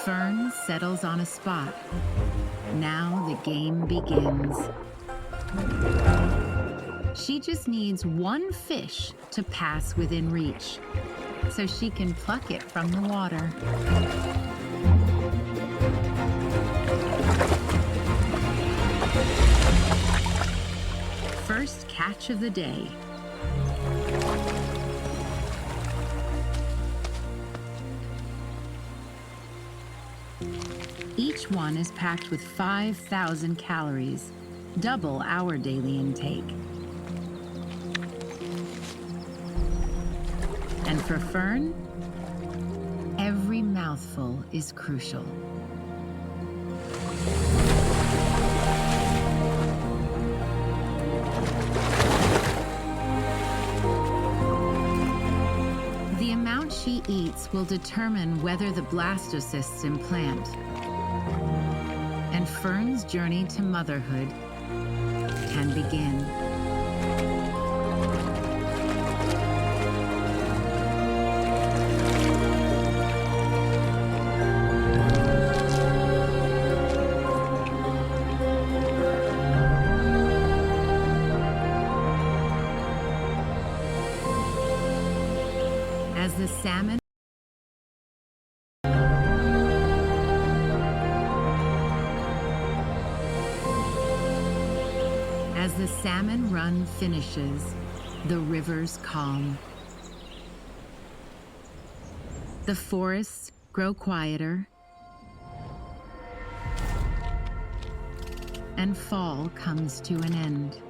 Fern settles on a spot. Now the game begins. She just needs one fish to pass within reach, so she can pluck it from the water. First catch of the day. Each one is packed with 5,000 calories, double our daily intake. And for Fern, every mouthful is crucial. The amount she eats will determine whether the blastocysts implant. And Fern's journey to motherhood can begin. As the salmon run finishes, the rivers calm. The forests grow quieter, and fall comes to an end.